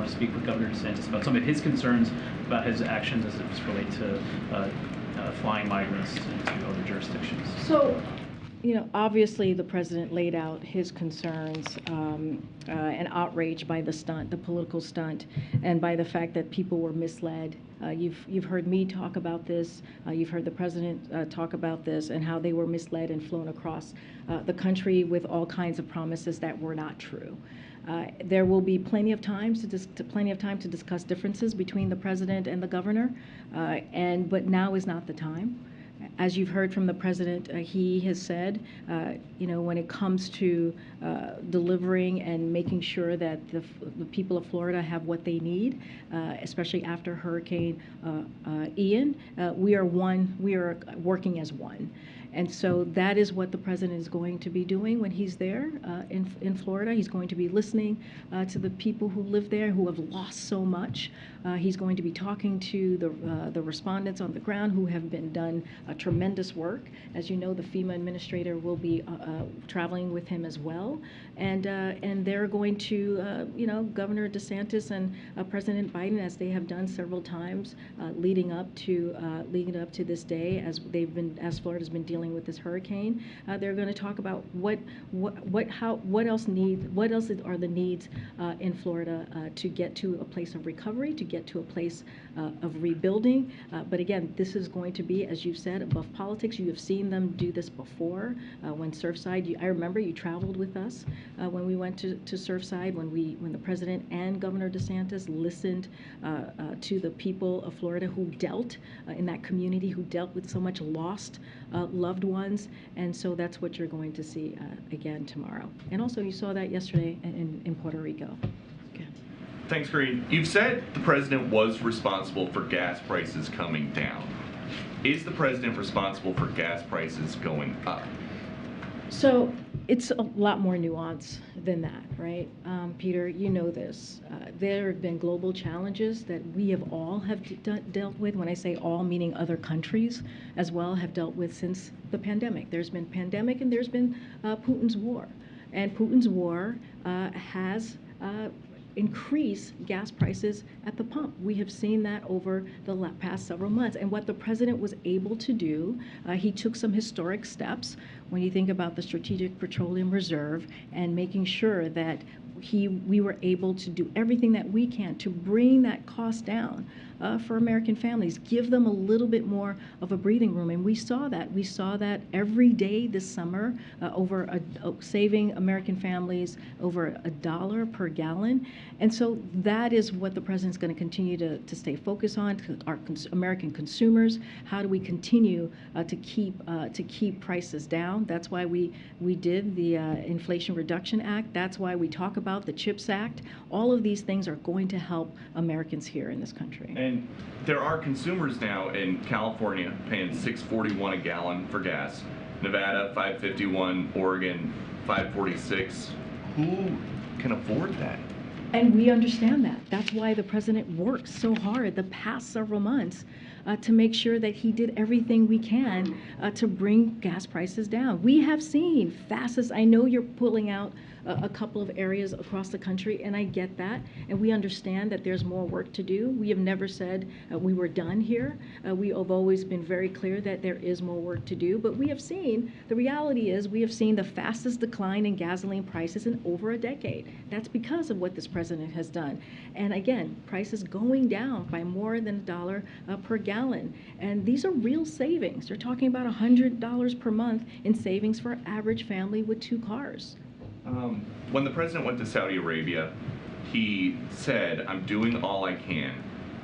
speak with Governor DeSantis about some of his concerns about his actions as it relates to flying migrants into other jurisdictions. So, obviously the president laid out his concerns and outrage by the stunt, the political stunt, and by the fact that people were misled. You've heard me talk about this. You've heard the president talk about this and how they were misled and flown across the country with all kinds of promises that were not true. There will be plenty of time to discuss differences between the president and the governor, but now is not the time. As you've heard from the president, he has said, when it comes to delivering and making sure that the people of Florida have what they need, especially after Hurricane Ian, we are working as one. And so that is what the president is going to be doing when he's there in Florida. He's going to be listening to the people who live there, who have lost so much. He's going to be talking to the respondents on the ground who have been done tremendous work. As you know, the FEMA administrator will be traveling with him as well. And they're going to, Governor DeSantis and President Biden, as they have done several times leading up to this day, as Florida's been dealing with this hurricane, they're going to talk about what else are the needs in Florida to get to a place of recovery, to get to a place of rebuilding. But again, this is going to be, as you've said, above politics. You have seen them do this before. When Surfside, I remember you traveled with us when we went to Surfside, when the president and Governor DeSantis listened to the people of Florida who dealt in that community, who dealt with so much lost loved ones. And so that's what you're going to see again tomorrow. And also you saw that yesterday in Puerto Rico. Okay. Thanks, Karine. You've said the president was responsible for gas prices coming down. Is the president responsible for gas prices going up? So it's a lot more nuance than that, right? Peter, you know this. There have been global challenges that we have dealt with. When I say all, meaning other countries as well, have dealt with since the pandemic. There's been pandemic and there's been Putin's war. And Putin's war has increase gas prices at the pump. We have seen that over the past several months. And what the president was able to do, he took some historic steps when you think about the Strategic Petroleum Reserve and making sure that we were able to do everything that we can to bring that cost down for American families, give them a little bit more of a breathing room. And we saw that. We saw that every day this summer, saving American families over $1 per gallon. And so that is what the president's going to continue to stay focused on, our American consumers. How do we continue to keep prices down? That's why we did the Inflation Reduction Act. That's why we talk about the CHIPS Act. All of these things are going to help Americans here in this country. And there are consumers now in California paying $6.41 a gallon for gas, Nevada $5.51, Oregon $5.46. Who can afford that? And we understand that. That's why the president worked so hard the past several months to make sure that he did everything we can to bring gas prices down. We have seen fastest. I know you're pulling out a couple of areas across the country, and I get that, and we understand that there's more work to do. We have never said we were done here. We have always been very clear that there is more work to do, but we have seen, the reality is we have seen the fastest decline in gasoline prices in over a decade. That's because of what this president has done. And again, prices going down by more than $1 per gallon. And these are real savings. They're talking about $100 per month in savings for an average family with 2 cars. When the president went to Saudi Arabia, he said, "I'm doing all I can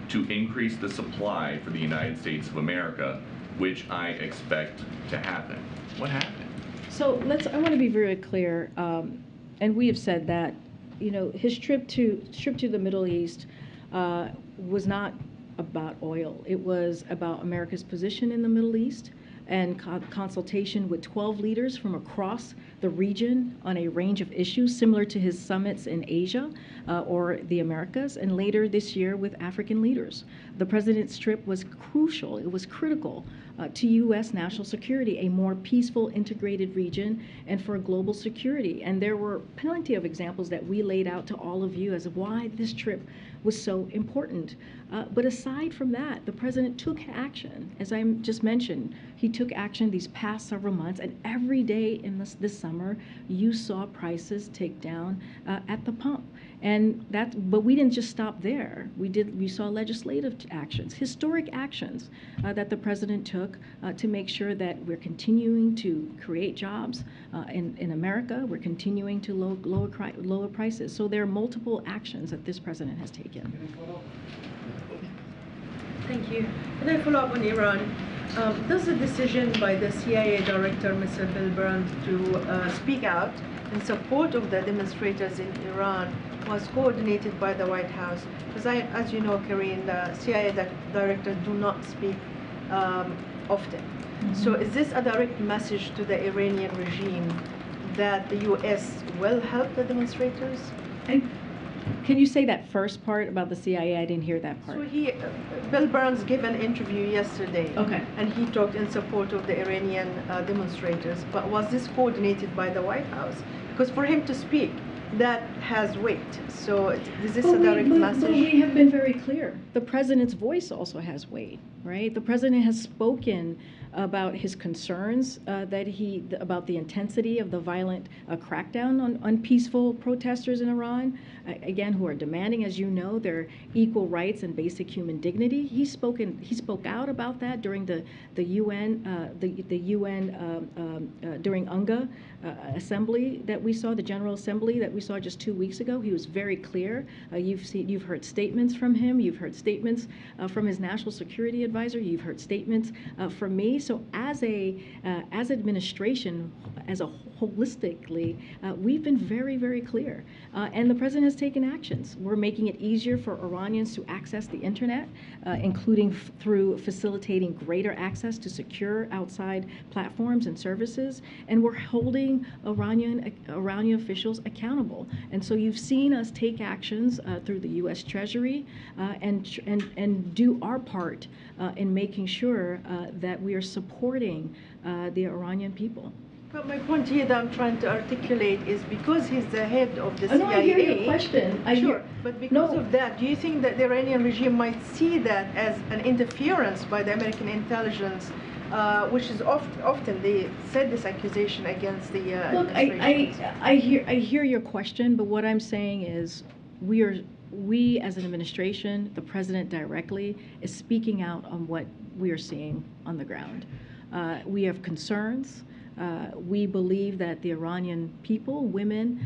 to increase the supply for the United States of America, which I expect to happen." What happened? So I want to be very clear, and we have said that, his trip to the Middle East was not about oil. It was about America's position in the Middle East and consultation with 12 leaders from across the region on a range of issues similar to his summits in Asia or the Americas, and later this year with African leaders. The president's trip was crucial, it was critical to U.S. national security, a more peaceful, integrated region, and for global security. And there were plenty of examples that we laid out to all of you as to why this trip was so important. But aside from that, the president took action. As I just mentioned, he took action these past several months, and every day in this summer, you saw prices take down at the pump. But we didn't just stop there. We saw legislative actions, historic actions that the president took to make sure that we're continuing to create jobs in America. We're continuing to lower prices. So there are multiple actions that this president has taken. Thank you. Can I follow up on Iran? Does the decision by the CIA director, Mr. Bill Burns, to speak out in support of the demonstrators in Iran was coordinated by the White House? Because as you know, Karine, the CIA directors do not speak often. So is this a direct message to the Iranian regime that the U.S. will help the demonstrators? Can you say that first part about the CIA? I didn't hear that part. So Bill Burns gave an interview yesterday, Okay. and he talked in support of the Iranian demonstrators. But was this coordinated by the White House? Because for him to speak, that has weight. So is this a direct message? But we have been very clear. The president's voice also has weight, right? The president has spoken about his concerns about the intensity of the violent crackdown on peaceful protesters in Iran, again, who are demanding, as you know, their equal rights and basic human dignity. He spoke out about that during the UN during UNGA assembly that we saw, the General Assembly that we saw just 2 weeks ago. He was very clear. You've heard statements from him. You've heard statements from his national security advisor. You've heard statements from me. So as administration, as a holistically, we've been very, very clear. And the president has taken actions. We're making it easier for Iranians to access the internet, including through facilitating greater access to secure outside platforms and services. And we're holding Iranian officials accountable. And so you've seen us take actions through the U.S. Treasury and do our part in making sure that we are supporting the Iranian people. But my point here that I'm trying to articulate is because he's the head of the CIA. No, I hear your question. But because of that, do you think that the Iranian regime might see that as an interference by the American intelligence, which is often they said this accusation against the administration? I hear your question, but what I'm saying is we as an administration, the president directly, is speaking out on what we are seeing on the ground. We have concerns. We believe that the Iranian people, women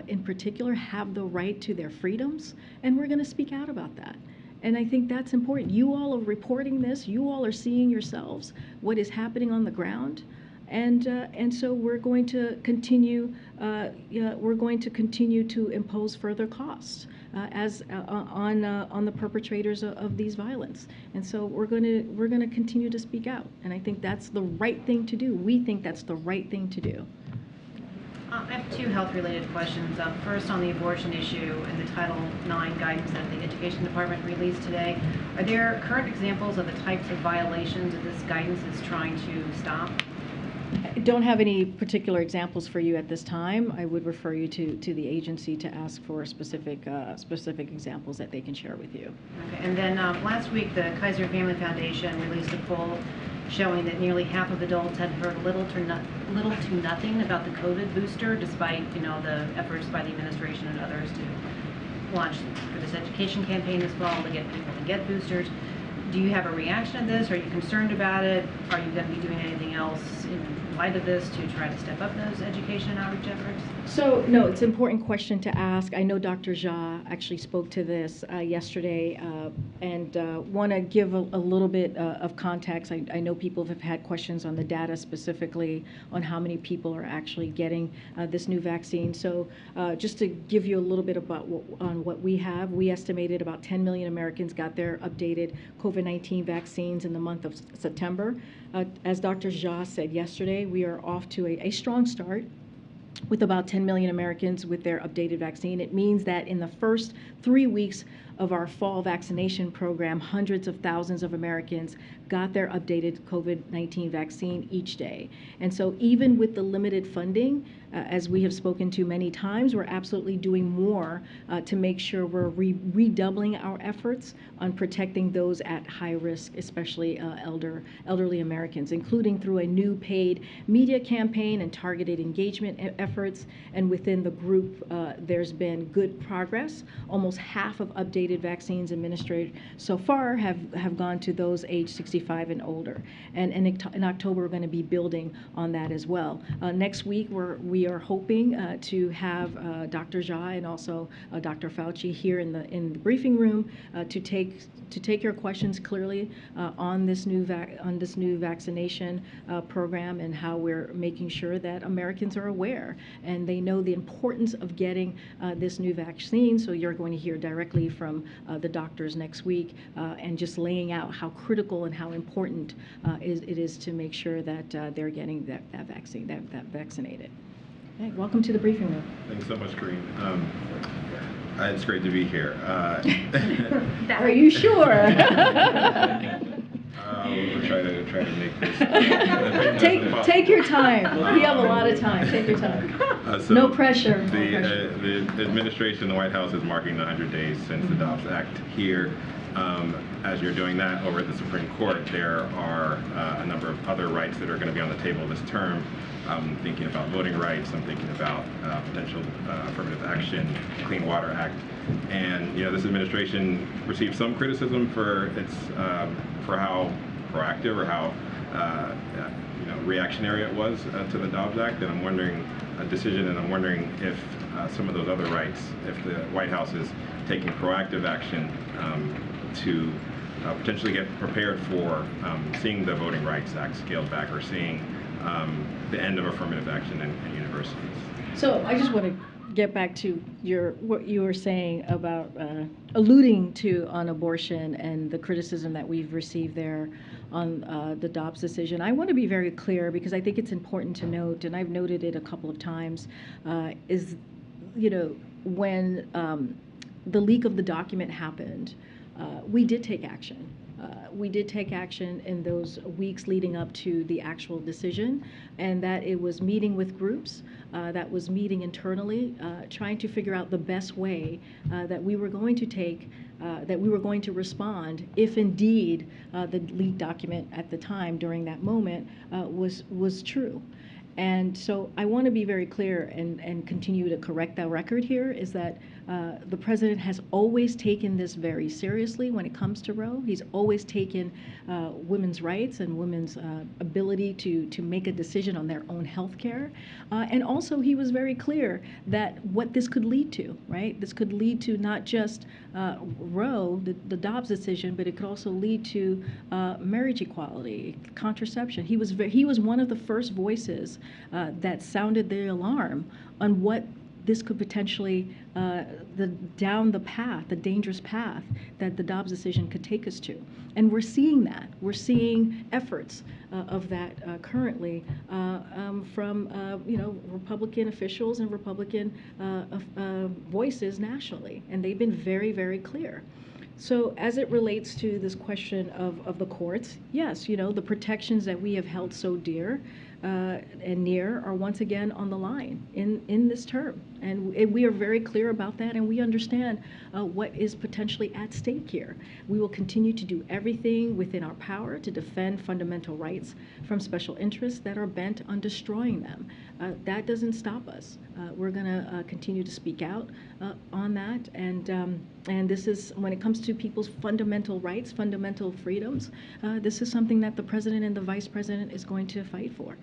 in particular, have the right to their freedoms, and we're going to speak out about that. And I think that's important. You all are reporting this. You all are seeing yourselves what is happening on the ground, and so we're going to continue. We're going to continue to impose further costs on the perpetrators of these violence. And so we're going to continue to speak out. And I think that's the right thing to do. We think that's the right thing to do. I have two health-related questions. First, on the abortion issue and the Title IX guidance that the Education Department released today. Are there current examples of the types of violations that this guidance is trying to stop? I don't have any particular examples for you at this time. I would refer you to the agency to ask for specific examples that they can share with you. Okay. And then last week, the Kaiser Family Foundation released a poll showing that nearly half of adults had heard little to nothing about the COVID booster, despite the efforts by the administration and others to launch for this education campaign this fall to get people to get boosters. Do you have a reaction to this? Are you concerned about it? Are you going to be doing anything else in light of this to try to step up those education outreach efforts? So, no, it's an important question to ask. I know Dr. Jha actually spoke to this yesterday and want to give a little bit of context. I know people have had questions on the data specifically on how many people are actually getting this new vaccine. So just to give you a little bit about what we have, we estimated about 10 million Americans got their updated COVID-19 vaccines in the month of September. As Dr. Jha said yesterday, we are off to a strong start. with about 10 million Americans with their updated vaccine. It means that in the first 3 weeks of our fall vaccination program, hundreds of thousands of Americans got their updated COVID-19 vaccine each day. And so even with the limited funding, as we have spoken to many times, we're absolutely doing more to make sure we're redoubling our efforts on protecting those at high risk, especially elderly Americans, including through a new paid media campaign and targeted engagement efforts. And within the group, there's been good progress. Almost half of updated vaccines administered so far have gone to those aged 65 and older. And in October, we're going to be building on that as well. Next week, we are hoping to have Dr. Jha and also Dr. Fauci here in the briefing room to take your questions clearly on this new vaccination program and how we're making sure that Americans are aware and they know the importance of getting this new vaccine. So you're going to hear directly from the doctors next week and just laying out how critical and how important it is to make sure that they're getting that vaccine, that vaccinated. Okay, welcome to the briefing room. Thanks so much, Karine. It's great to be here. Are you sure? We'll try to make this. Take your time. We have a lot of time. Take your time. So no pressure. The administration, the White House, is marking the 100 days since the Dobbs Act here. As you're doing that over at the Supreme Court, there are a number of other rights that are going to be on the table this term. I'm thinking about voting rights. I'm thinking about potential affirmative action, Clean Water Act, and this administration received some criticism for its for how proactive or how reactionary it was to the Dobbs Act, and I'm wondering if some of those other rights, if the White House is taking proactive action to potentially get prepared for seeing the Voting Rights Act scaled back or seeing the end of affirmative action in universities. So I just want to get back to what you were saying about alluding to on abortion and the criticism that we've received there on the Dobbs decision. I want to be very clear because I think it's important to note, and I've noted it a couple of times, is when the leak of the document happened, we did take action. We did take action in those weeks leading up to the actual decision, and that it was meeting with groups, that was meeting internally, trying to figure out the best way that we were going to take, that we were going to respond if indeed the leaked document at the time during that moment was true. And so I want to be very clear and continue to correct that record here is that the president has always taken this very seriously when it comes to Roe. He's always taken women's rights and women's ability to make a decision on their own health care. And also he was very clear that what this could lead to, right? This could lead to not just Roe, the Dobbs decision, but it could also lead to marriage equality, contraception. He was one of the first voices that sounded the alarm on what this could potentially, down the path, the dangerous path that the Dobbs decision could take us to. And we're seeing that. We're seeing efforts of that currently from, Republican officials and Republican voices nationally. And they've been very, very clear. So as it relates to this question of the courts, yes, the protections that we have held so dear and near are once again on the line in this term. And we are very clear about that, and we understand what is potentially at stake here. We will continue to do everything within our power to defend fundamental rights from special interests that are bent on destroying them. That doesn't stop us. We're going to continue to speak out on that, and this is, when it comes to people's fundamental rights, fundamental freedoms, this is something that the president and the vice president is going to fight for.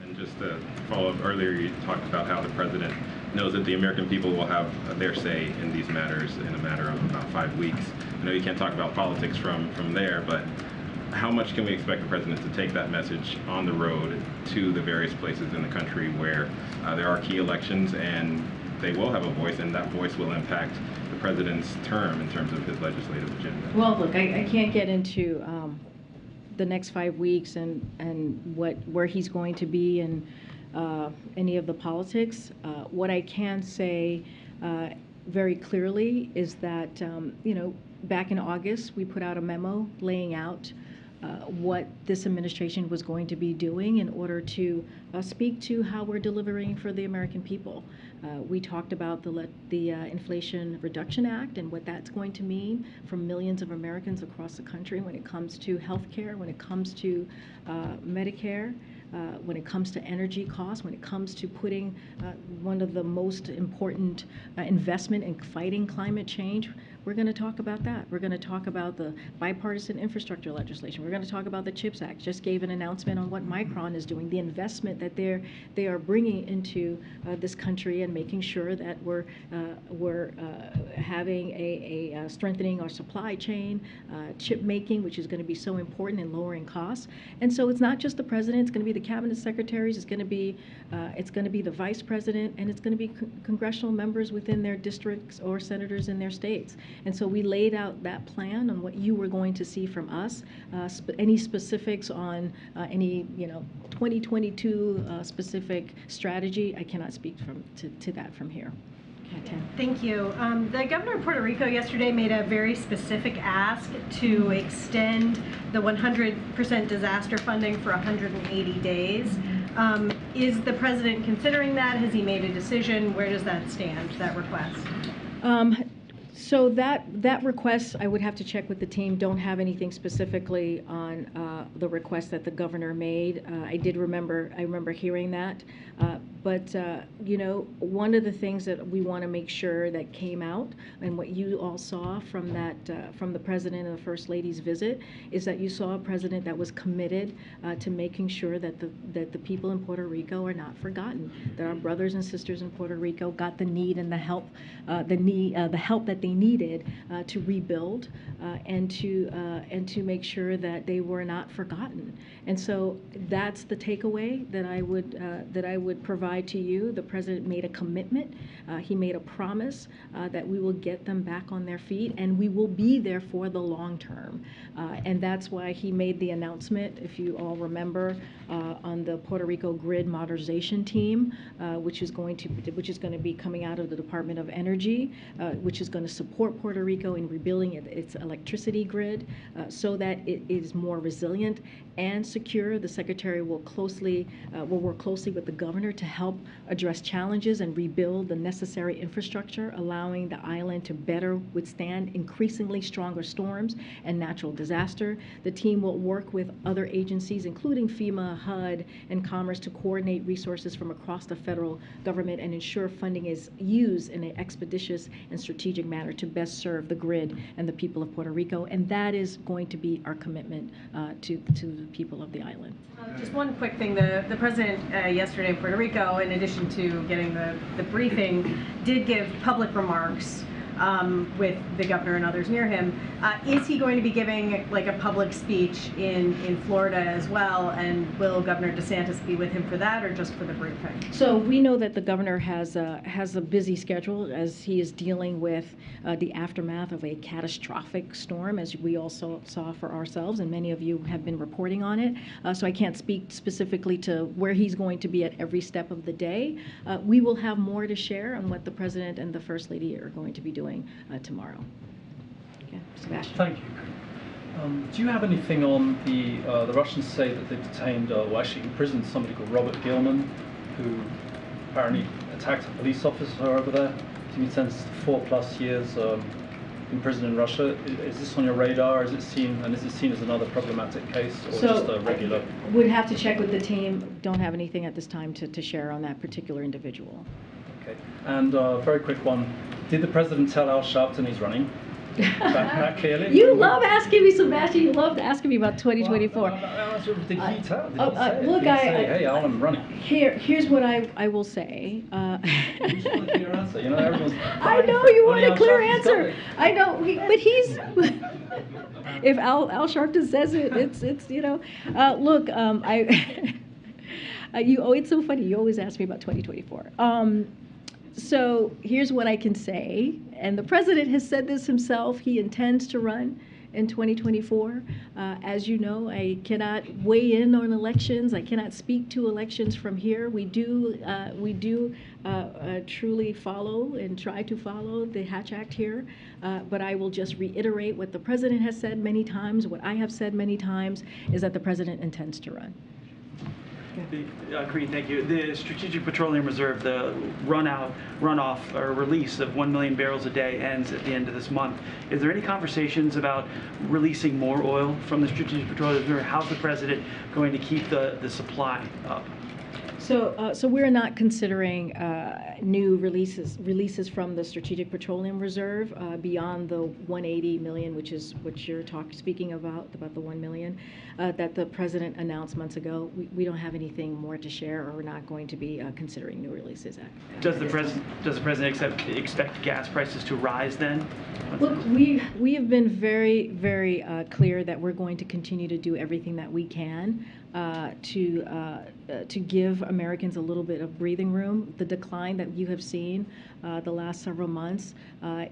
And just to follow up, earlier you talked about how the president knows that the American people will have their say in these matters in a matter of about 5 weeks. I know you can't talk about politics from there, but how much can we expect the president to take that message on the road to the various places in the country where there are key elections and they will have a voice, and that voice will impact the president's term in terms of his legislative agenda? Well, look, I can't get into the next 5 weeks and where he's going to be and any of the politics. What I can say very clearly is that, back in August, we put out a memo laying out what this administration was going to be doing in order to speak to how we're delivering for the American people. We talked about the Inflation Reduction Act and what that's going to mean for millions of Americans across the country when it comes to health care, when it comes to Medicare, when it comes to energy costs, when it comes to putting one of the most important investment in fighting climate change. We're going to talk about that. We're going to talk about the bipartisan infrastructure legislation. We're going to talk about the CHIPS Act. Just gave an announcement on what Micron is doing, the investment that they are bringing into this country and making sure that we're having a strengthening our supply chain, chip making, which is going to be so important in lowering costs. And so it's not just the president. It's going to be the cabinet secretaries. It's going to be the vice president, and it's going to be congressional members within their districts or senators in their states. And so we laid out that plan on what you were going to see from us. Any specifics on any 2022 specific strategy, I cannot speak to that from here. Thank you. The governor of Puerto Rico yesterday made a very specific ask to extend the 100% disaster funding for 180 days. Is the president considering that? Has he made a decision? Where does that stand, that request? So that request, I would have to check with the team. Don't have anything specifically on the request that the governor made. I remember hearing that. But one of the things that we want to make sure that came out, and what you all saw from the president and the first lady's visit, is that you saw a president that was committed to making sure that the people in Puerto Rico are not forgotten. That our brothers and sisters in Puerto Rico got the need and the help that they needed to rebuild and to make sure that they were not forgotten. And so that's the takeaway that I would provide to you. The president made a commitment. He made a promise that we will get them back on their feet, and we will be there for the long term. And that's why he made the announcement, if you all remember, on the Puerto Rico grid modernization team, which is going to be coming out of the Department of Energy, which is going to support Puerto Rico in rebuilding its electricity grid so that it is more resilient and secure. The secretary will work closely with the governor to help address challenges and rebuild the necessary infrastructure, allowing the island to better withstand increasingly stronger storms and natural disaster. The team will work with other agencies, including FEMA, HUD, and Commerce, to coordinate resources from across the federal government and ensure funding is used in an expeditious and strategic manner to best serve the grid and the people of Puerto Rico. And that is going to be our commitment to the people of the island. Just one quick thing. The president yesterday in Puerto Rico, in addition to getting the briefing, did give public remarks with the governor and others near him. Is he going to be giving like a public speech in Florida as well? And will Governor DeSantis be with him for that, or just for the briefing? So we know that the governor has a busy schedule as he is dealing with the aftermath of a catastrophic storm, as we also saw for ourselves, and many of you have been reporting on it. So I can't speak specifically to where he's going to be at every step of the day. We will have more to share on what the president and the first lady are going to be doing tomorrow. Okay, Sebastian. Thank you. Do you have anything on the Russians say that they detained, well, actually imprisoned somebody called Robert Gilman, who apparently attacked a police officer over there? He sentenced to 4+ years in prison in Russia. Is this on your radar? Is it seen as another problematic case, or just a regular? Would have to check with the team. Don't have anything at this time to share on that particular individual. Okay. And very quick one. Did the president tell Al Sharpton he's running? That clearly? You love asking me, Sebastian. You love asking me about 2024. Well, did he tell? Did he say? Look, did he say, hey, Al, I'm running? Here's what I will say. You just want a clear answer. You know, everyone's. I know you want a clear answer. I know, but he's. If Al Sharpton says it, it's look, it's so funny. You always ask me about 2024. So here's what I can say, and the president has said this himself. He intends to run in 2024. As you know, I cannot weigh in on elections. I cannot speak to elections from here. We do truly follow and try to follow the Hatch Act here, but I will just reiterate what the president has said many times, what I have said many times, is that the president intends to run. Karine, thank you. The Strategic Petroleum Reserve, the runoff or release of 1 million barrels a day ends at the end of this month. Is there any conversations about releasing more oil from the Strategic Petroleum Reserve? How's the president going to keep the supply up? So we're not considering new releases from the Strategic Petroleum Reserve beyond the 180 million, which is what you're speaking about the 1 million that the president announced months ago. We don't have anything more to share, or we're not going to be considering new releases. Does the president expect gas prices to rise then? Look, we have been very, very clear that we're going to continue to do everything that we can to give Americans a little bit of breathing room. The decline that you have seen the last several months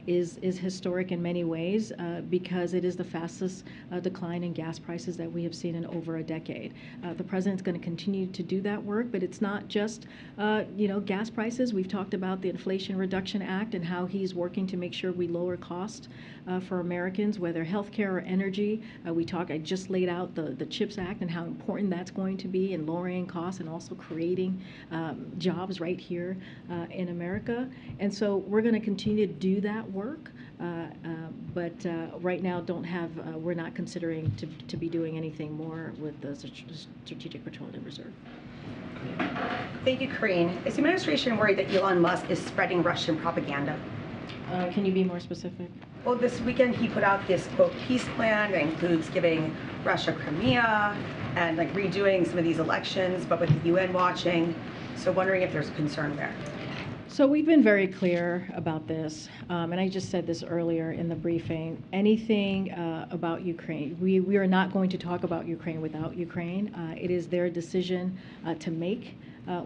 is historic in many ways because it is the fastest decline in gas prices that we have seen in over a decade. The president's going to continue to do that work, but it's not just gas prices. We've talked about the Inflation Reduction Act and how he's working to make sure we lower cost for Americans, whether healthcare or energy. I just laid out the CHIPS Act and how important that's going to be in lowering costs and also creating jobs right here in America. And so we're going to continue to do that work, but right now we're not considering to be doing anything more with the Strategic Petroleum Reserve. Thank you, Karine. Is the administration worried that Elon Musk is spreading Russian propaganda? Can you be more specific? Well, this weekend he put out this, quote, peace plan that includes giving Russia Crimea and redoing some of these elections, but with the UN watching. So wondering if there's a concern there. So we've been very clear about this, and I just said this earlier in the briefing. Anything about Ukraine, we are not going to talk about Ukraine without Ukraine. It is their decision to make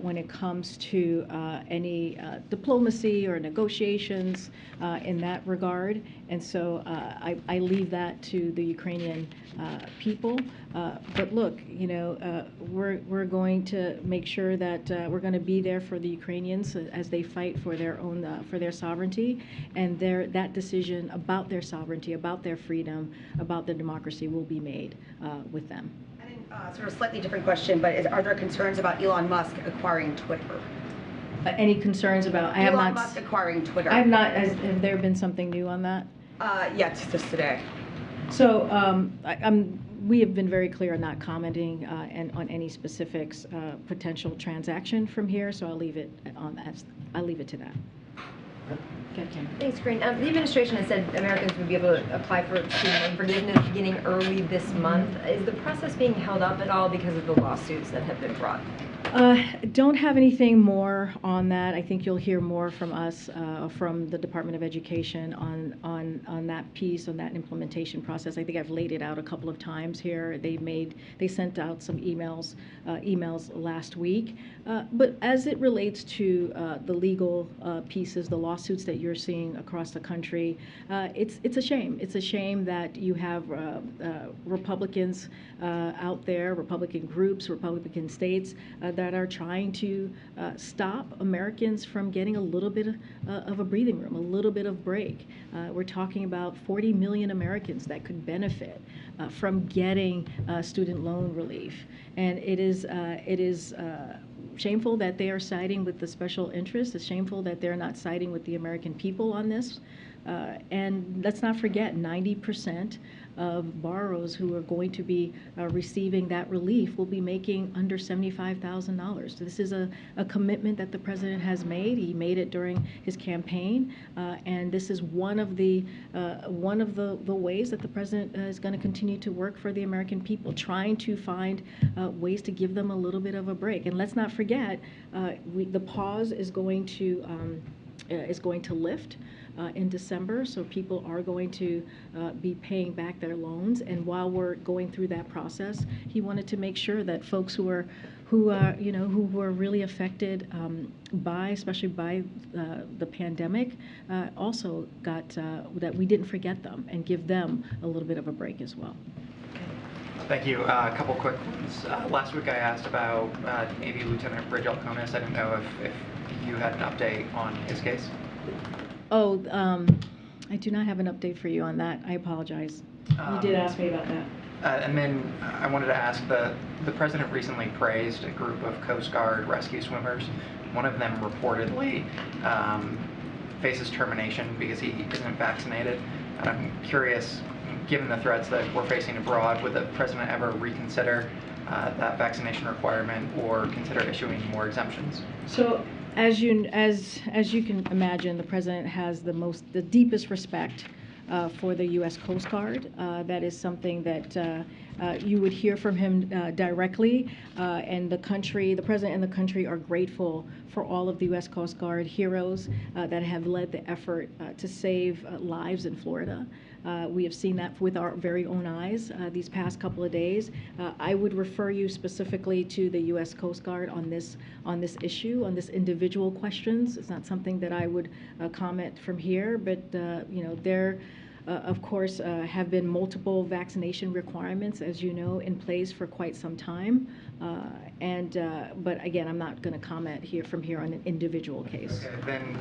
when it comes to any diplomacy or negotiations in that regard. And so I leave that to the Ukrainian people. But look, we're going to make sure that we're going to be there for the Ukrainians as they fight for their own for their sovereignty, and that decision about their sovereignty, about their freedom, about their democracy will be made with them. Sort of slightly different question, but are there concerns about Elon Musk acquiring Twitter? Any concerns about Elon Musk acquiring Twitter? I have not. Have there been something new on that? Yeah, it's just today. So we have been very clear on not commenting on any specifics potential transaction from here. So I'll leave it to that. Thanks, Karine. The administration has said Americans would be able to apply for student loan forgiveness beginning early this month. Is the process being held up at all because of the lawsuits that have been brought? Don't have anything more on that. I think you'll hear more from us, from the Department of Education on that piece, on that implementation process. I think I've laid it out a couple of times here. They sent out some emails last week. But as it relates to the legal pieces, the lawsuits that you're seeing across the country, it's a shame. It's a shame that you have Republicans out there, Republican groups, Republican states that are trying to stop Americans from getting a little bit of a breathing room, a little bit of break. We're talking about 40 million Americans that could benefit from getting student loan relief, and it is shameful that they are siding with the special interests. It's shameful that they're not siding with the American people on this. And let's not forget, 90% of borrowers who are going to be receiving that relief will be making under $75,000. So this is a commitment that the president has made. He made it during his campaign, and this is one of the ways that the president is going to continue to work for the American people, trying to find ways to give them a little bit of a break. And let's not forget, the pause is going to lift in December, so people are going to be paying back their loans. And while we're going through that process, he wanted to make sure that folks who were really affected especially by the pandemic, also got that we didn't forget them and give them a little bit of a break as well. Thank you. A couple quick ones. Last week I asked about Navy Lieutenant Bridge Alconis. I didn't know if you had an update on his case. Oh, I do not have an update for you on that. I apologize. You did ask me about that. And then I wanted to ask, the president recently praised a group of Coast Guard rescue swimmers. One of them reportedly faces termination because he isn't vaccinated. And I'm curious, given the threats that we're facing abroad, would the president ever reconsider that vaccination requirement or consider issuing more exemptions? So, as you can imagine, the president has the deepest respect for the U.S. Coast Guard. That is something that you would hear from him directly, and the president and the country are grateful for all of the U.S. Coast Guard heroes that have led the effort to save lives in Florida. We have seen that with our very own eyes these past couple of days. I would refer you specifically to the U.S. Coast Guard on this issue, on this individual questions. It's not something that I would comment from here, but there, of course, have been multiple vaccination requirements, as you know, in place for quite some time. But again, I'm not going to comment from here on an individual case. Okay, then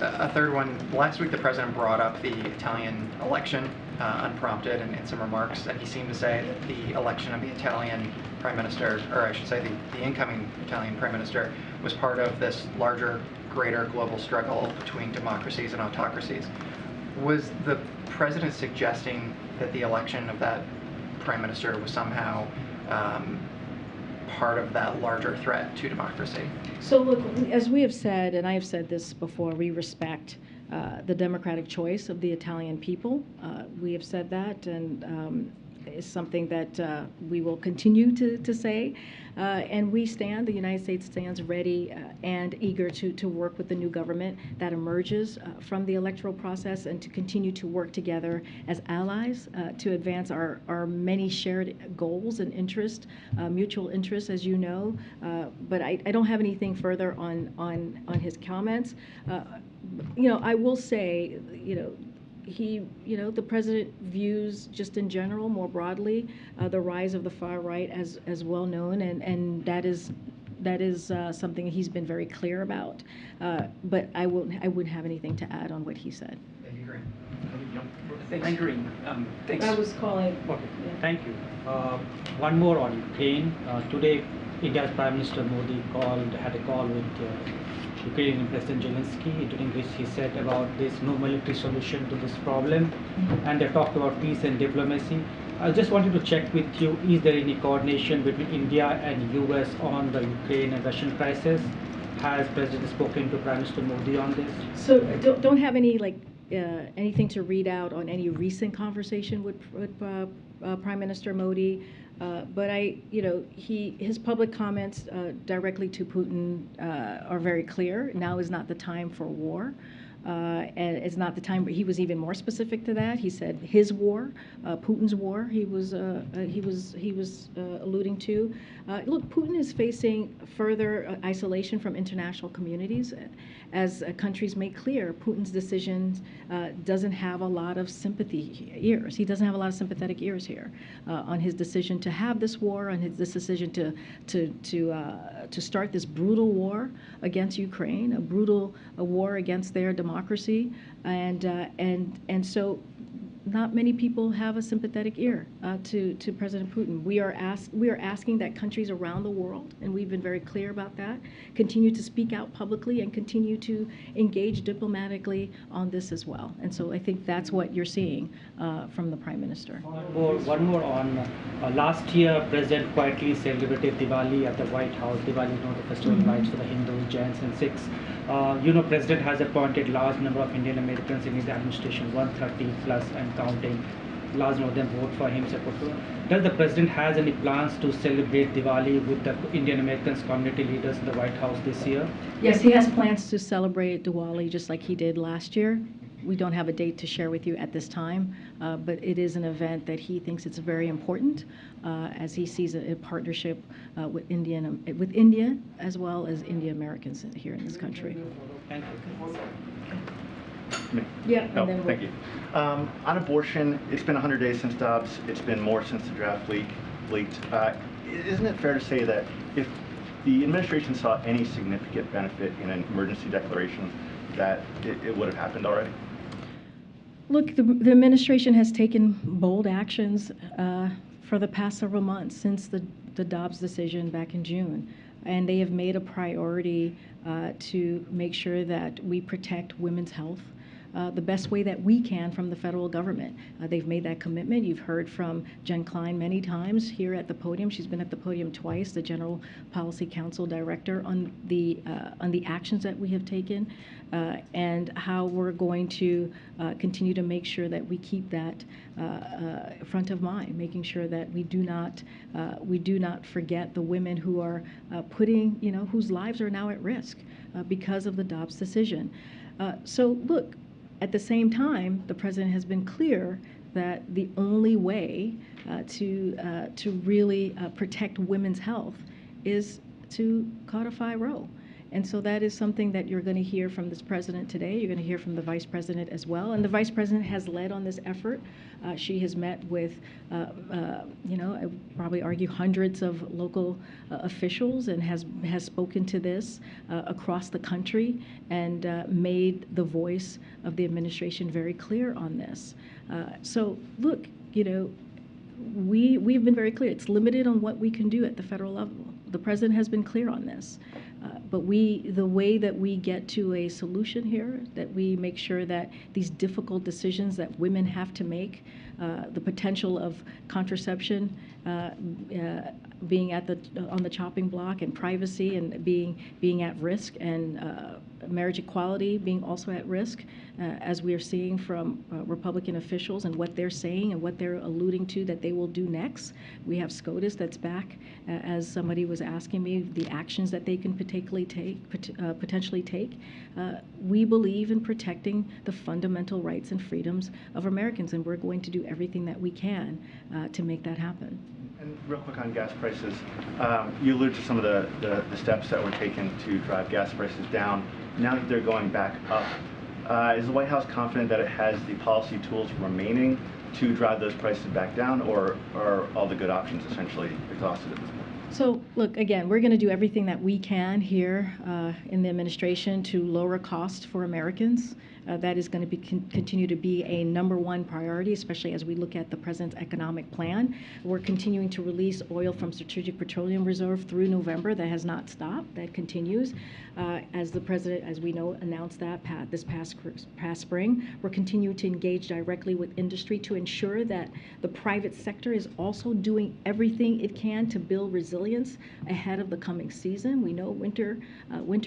a third one. Last week, the president brought up the Italian election unprompted in some remarks, and he seemed to say that the election of the Italian prime minister, or I should say the incoming Italian prime minister, was part of this larger, greater global struggle between democracies and autocracies. Was the president suggesting that the election of that prime minister was somehow part of that larger threat to democracy? So look, as we have said, and I have said this before, we respect the democratic choice of the Italian people. We have said that, and it's something that we will continue to say. And the United States stands ready and eager to work with the new government that emerges from the electoral process, and to continue to work together as allies to advance our many shared goals and interests, mutual interests, as you know. But I don't have anything further on his comments. I will say, the president views, just in general, more broadly, the rise of the far right as well known, and that is something he's been very clear about. But I wouldn't have anything to add on what he said. Thank you, Karine. Thanks, Karine. Thanks. I was calling. Okay. Yeah. Thank you. One more on Ukraine. Today, India's Prime Minister Modi had a call with Ukrainian President Zelensky, during which he said about there's no military solution to this problem, and they talked about peace and diplomacy. I just wanted to check with you, is there any coordination between India and US on the Ukraine and Russian crisis? Has President spoken to Prime Minister Modi on this? So don't have any anything to read out on any recent conversation with Prime Minister Modi. But his public comments directly to Putin are very clear. Now is not the time for war. And it's not the time. He was even more specific to that. He said his war, Putin's war. He was alluding to. Look, Putin is facing further isolation from international communities, as countries make clear. Putin's decision doesn't have a lot of sympathy ears. He doesn't have a lot of sympathetic ears here on his decision to have this war, on this decision to start this brutal war against Ukraine, a war against their democracy, and so not many people have a sympathetic ear to President Putin. We are asking that countries around the world, and we've been very clear about that, continue to speak out publicly and continue to engage diplomatically on this as well. And so I think that's what you're seeing from the Prime Minister. One more on last year, President quietly celebrated Diwali at the White House. Diwali is the festival rights for the Hindus, Jains, and Sikhs. President has appointed large number of Indian Americans in his administration, 130 plus and counting. large number of them vote for him, support for him. Does the president has any plans to celebrate Diwali with the Indian Americans community leaders in the White House this year? Yes, he has plans to celebrate Diwali just like he did last year. We don't have a date to share with you at this time, but it is an event that he thinks it's very important as he sees a partnership with India as well as Indian Americans here in this country. Thank you. Yeah, and Oh, then thank you. On abortion, it's been 100 days since Dobbs. It's been more since the draft leaked. Isn't it fair to say that if the administration saw any significant benefit in an emergency declaration, that it would have happened already? Look, the administration has taken bold actions for the past several months since the Dobbs decision back in June. And they have made a priority to make sure that we protect women's health the best way that we can from the federal government. They've made that commitment. You've heard from Jen Klein many times here at the podium. She's been at the podium twice, the General Policy Council Director, on the actions that we have taken and how we're going to continue to make sure that we keep that front of mind, making sure that we do not forget the women who are whose lives are now at risk because of the Dobbs decision. So look, at the same time, the president has been clear that the only way to really protect women's health is to codify Roe. And so that is something that you're going to hear from this president today. You're going to hear from the vice president as well. And the vice president has led on this effort. She has met with, I would probably argue, hundreds of local officials and has spoken to this across the country and made the voice of the administration very clear on this. So look, we've been very clear. It's limited on what we can do at the federal level. The president has been clear on this. But the way that we get to a solution here, that we make sure that these difficult decisions that women have to make, the potential of contraception being on the chopping block, and privacy and being at risk, and marriage equality being also at risk, as we are seeing from Republican officials and what they're saying and what they're alluding to that they will do next. We have SCOTUS that's back, as somebody was asking me, the actions that they can potentially take. We believe in protecting the fundamental rights and freedoms of Americans, and we're going to do everything that we can to make that happen. And real quick on gas prices, you alluded to some of the steps that were taken to drive gas prices down. Now that they're going back up, is the White House confident that it has the policy tools remaining to drive those prices back down, or are all the good options essentially exhausted at this point? So look, again, we're going to do everything that we can here in the administration to lower costs for Americans. That is going to continue to be a #1 priority, especially as we look at the president's economic plan. We're continuing to release oil from Strategic Petroleum Reserve through November. That has not stopped. That continues. As the president, as we know, announced that this past spring, we're continuing to engage directly with industry to ensure that the private sector is also doing everything it can to build resilience ahead of the coming season. We know winter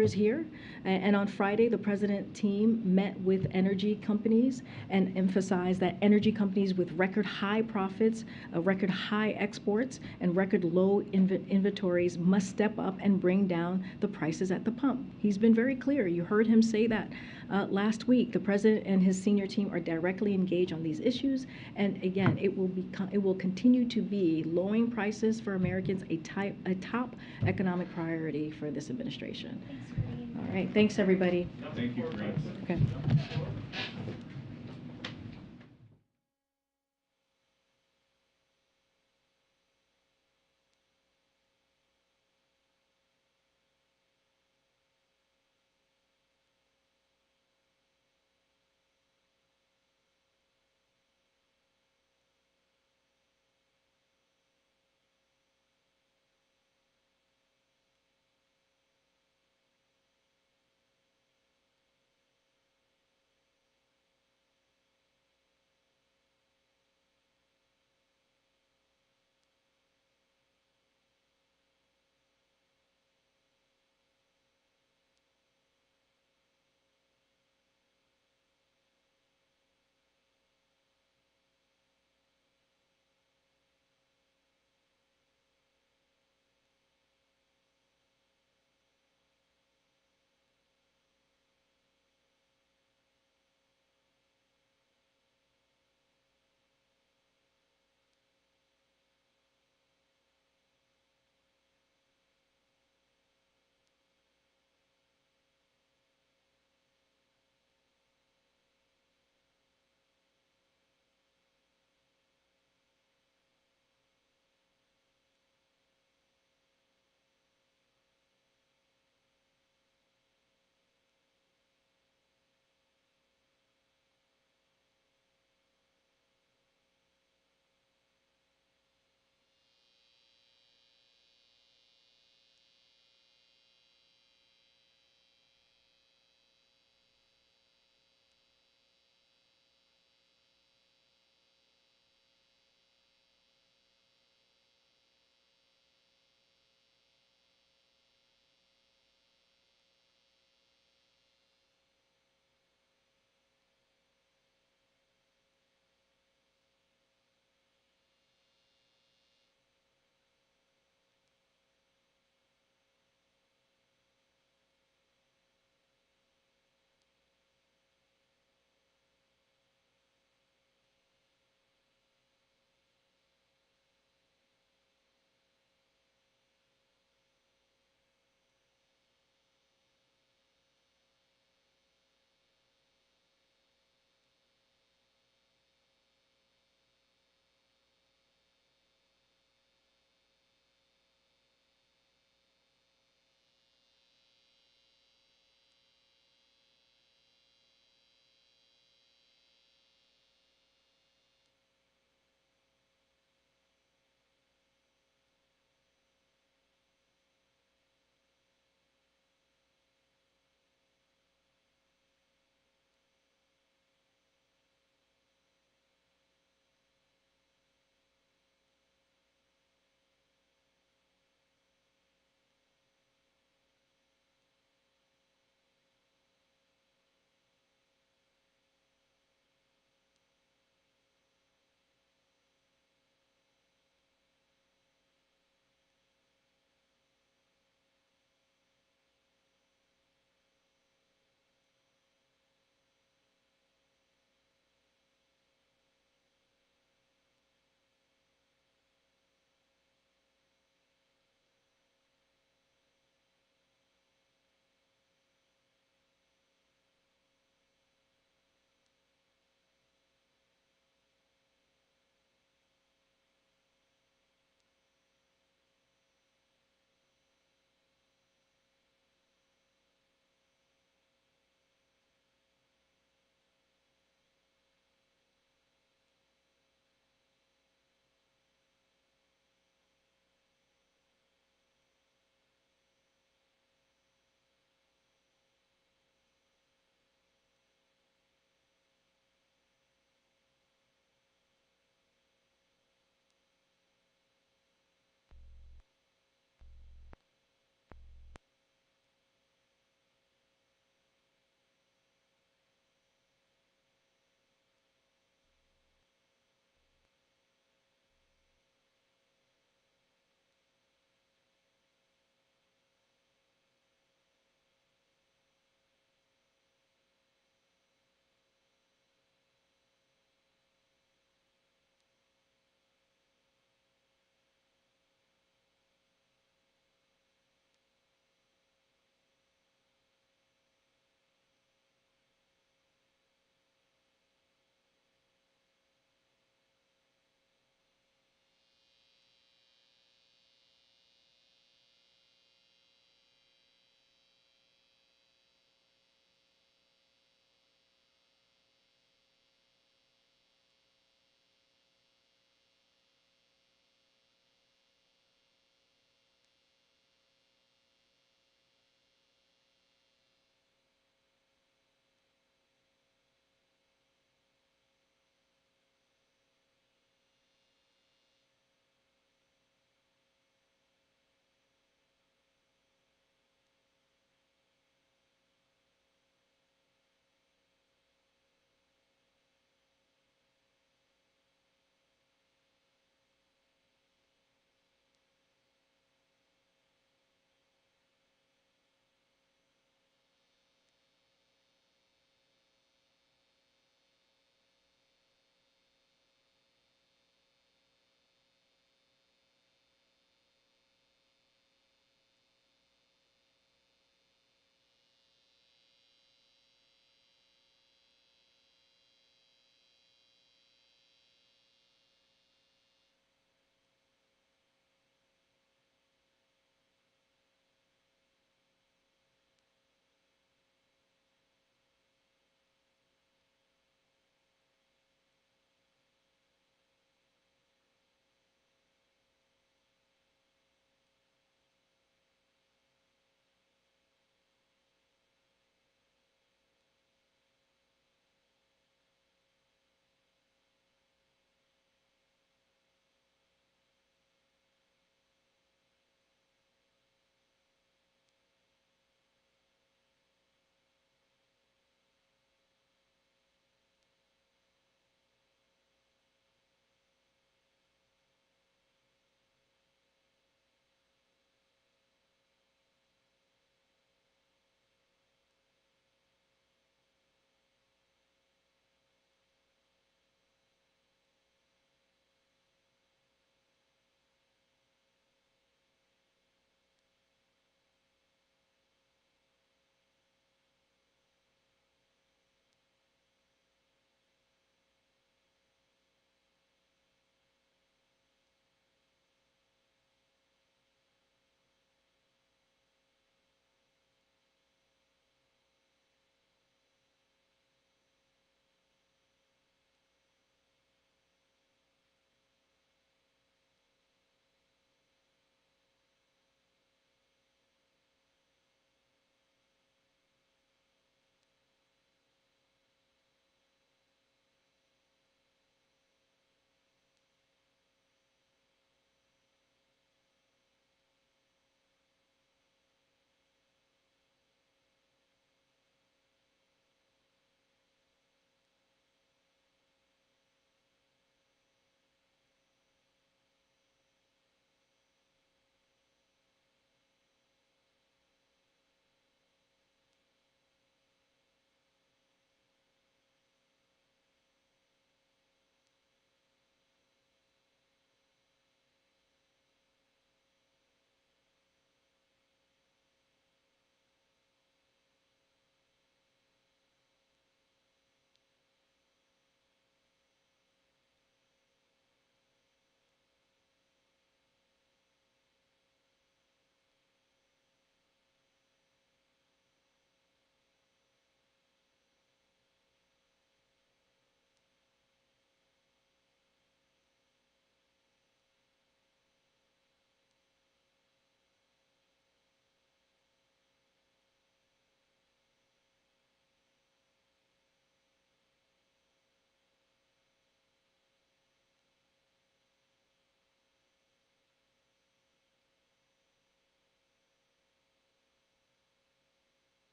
is here. And on Friday, the president team met with energy companies and emphasized that energy companies with record high profits, record high exports, and record low inventories must step up and bring down the prices at the pump. He's been very clear. You heard him say that last week. The president and his senior team are directly engaged on these issues. And again, it will continue to be lowering prices for Americans a top economic priority for this administration. All right. Thanks, everybody. Thank you, Karine. Okay.